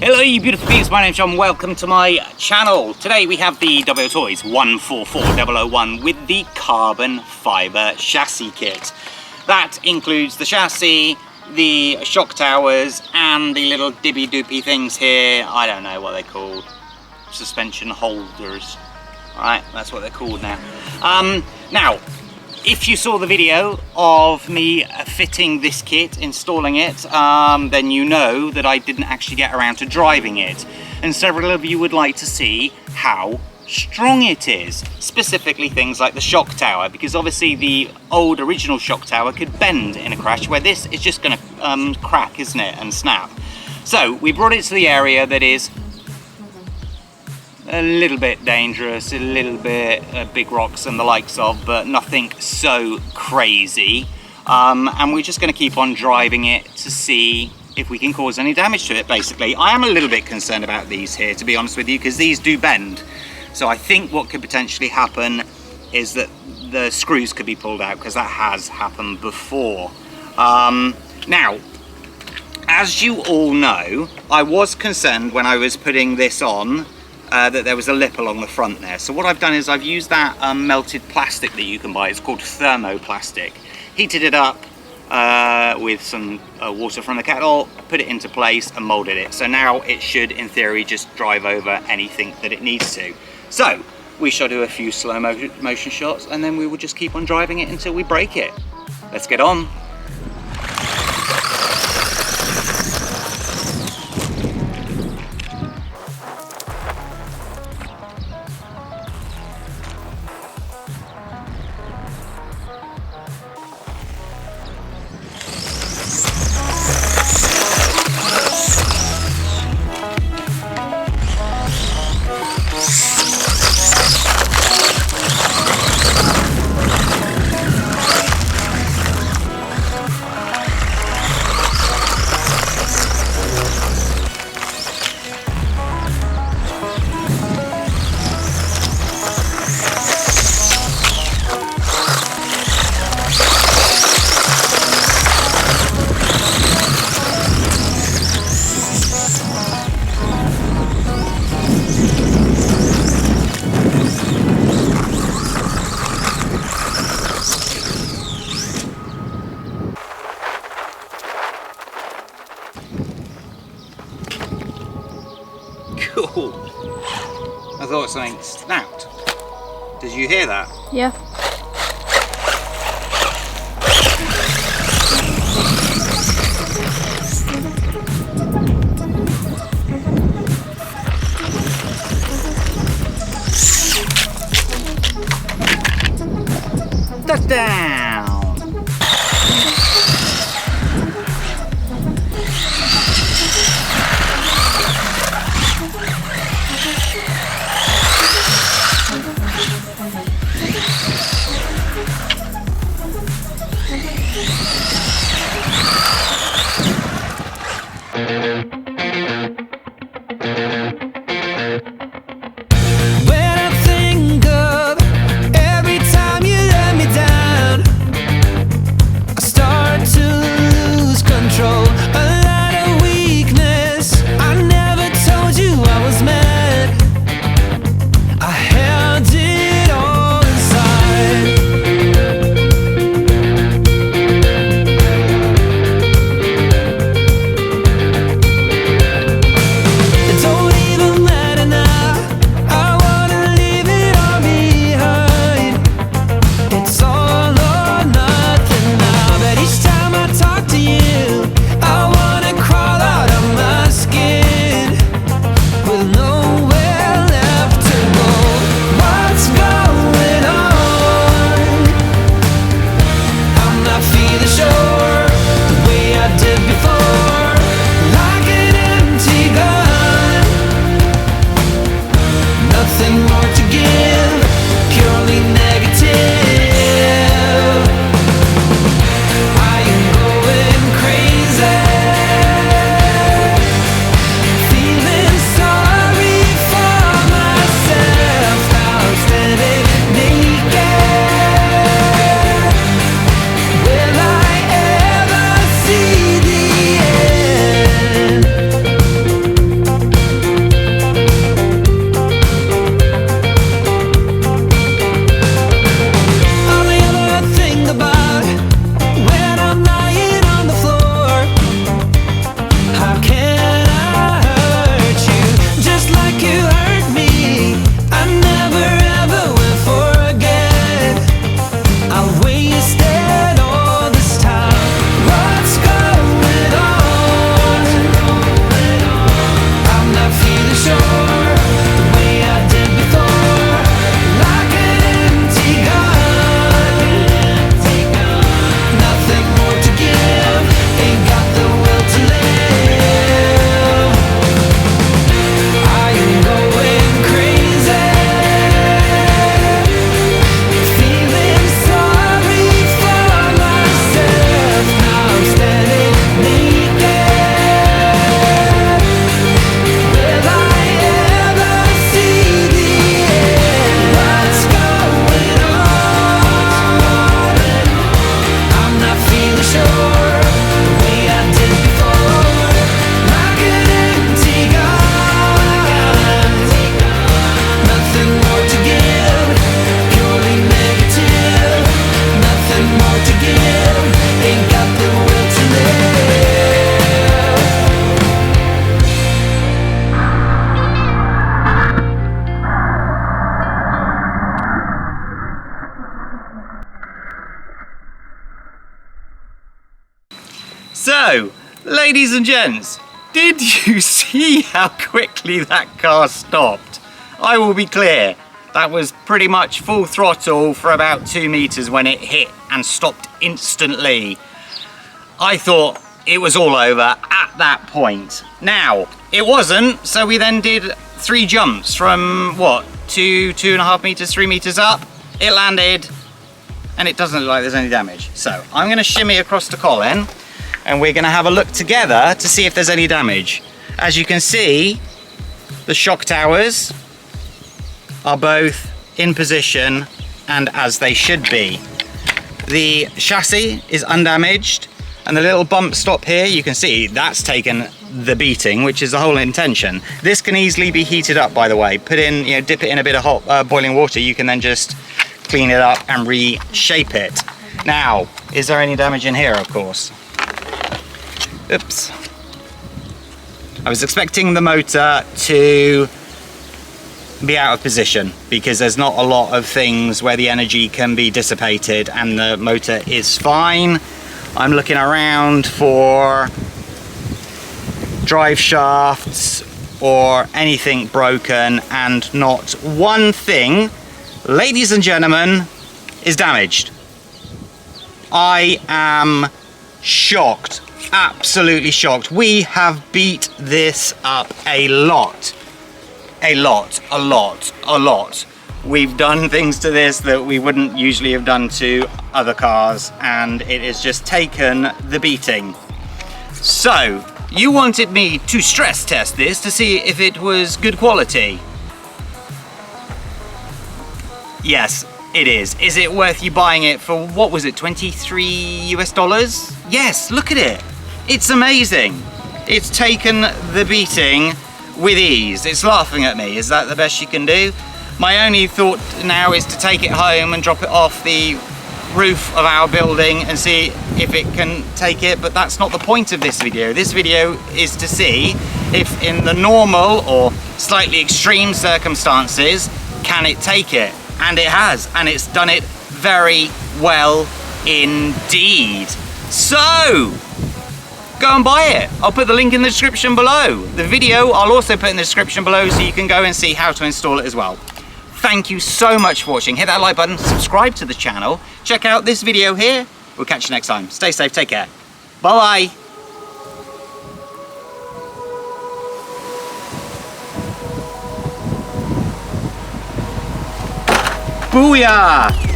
Hello you beautiful beings, my name's John, welcome to my channel. Today we have the WLToys 144001 with the carbon fibre chassis kit. That includes the chassis, the shock towers and the little dibby doopy things here. I don't know what they're called. Suspension holders. Alright, that's what they're called now. Now, if you saw the video of me fitting this kit, installing it, then you know that I didn't actually get around to driving it. And several of you would like to see how strong it is. Specifically things like the shock tower, because obviously the old original shock tower could bend in a crash, where this is just going to crack, isn't it, and snap. So we brought it to the area that is a little bit dangerous, a little bit big rocks and the likes of, but nothing so crazy. And we're just going to keep on driving it to see if we can cause any damage to it, basically. I am a little bit concerned about these here, to be honest with you, because these do bend. So I think what could potentially happen is that the screws could be pulled out, because that has happened before. Now, as you all know, I was concerned when I was putting this on that there was a lip along the front there. So what I've done is I've used that melted plastic that you can buy. It's called thermoplastic. Heated it up with some water from the kettle, put it into place and molded it. So now it should, in theory, just drive over anything that it needs to. So we shall do a few slow motion shots and then we will just keep on driving it until we break it. Let's get on. Cool. I thought something snapped. Did you hear that? Yeah. Touchdown! When I think of every time you let me down, Ladies and gents, did you see how quickly that car stopped? I will be clear, that was pretty much full throttle for about 2 meters when it hit and stopped instantly. I thought it was all over at that point. Now, it wasn't, so we then did 3 jumps from what, 2.5 meters, 3 meters up. It landed, and it doesn't look like there's any damage. So I'm gonna shimmy across to Colin, and we're gonna have a look together to see if there's any damage. As you can see, the shock towers are both in position and as they should be. The chassis is undamaged, and the little bump stop here, you can see that's taken the beating, which is the whole intention. This can easily be heated up, by the way. Put in, you know, dip it in a bit of hot boiling water. You can then just clean it up and reshape it. Now, is there any damage in here? Of course. Oops. I was expecting the motor to be out of position because there's not a lot of things where the energy can be dissipated, and the motor is fine. I'm looking around for drive shafts or anything broken, and not one thing, ladies and gentlemen, is damaged. I am shocked, absolutely shocked. We have beat this up a lot. A lot. We've done things to this that we wouldn't usually have done to other cars, and it has just taken the beating. So, you wanted me to stress test this to see if it was good quality. Yes, it is. Is it worth you buying it for, what was it, $23 US? Yes, look at it. It's amazing. It's taken the beating with ease. It's laughing at me. Is that the best you can do? My only thought now is to take it home and drop it off the roof of our building and see if it can take it, but that's not the point of this video. This video is to see if in the normal or slightly extreme circumstances, can it take it? And it has, and it's done it very well indeed. So, go and buy it. I'll put the link in the description below. The video I'll also put in the description below so you can go and see how to install it as well. Thank you so much for watching. Hit that like button, subscribe to the channel, check out this video here. We'll catch you next time. Stay safe, take care. Bye-bye. Booyah!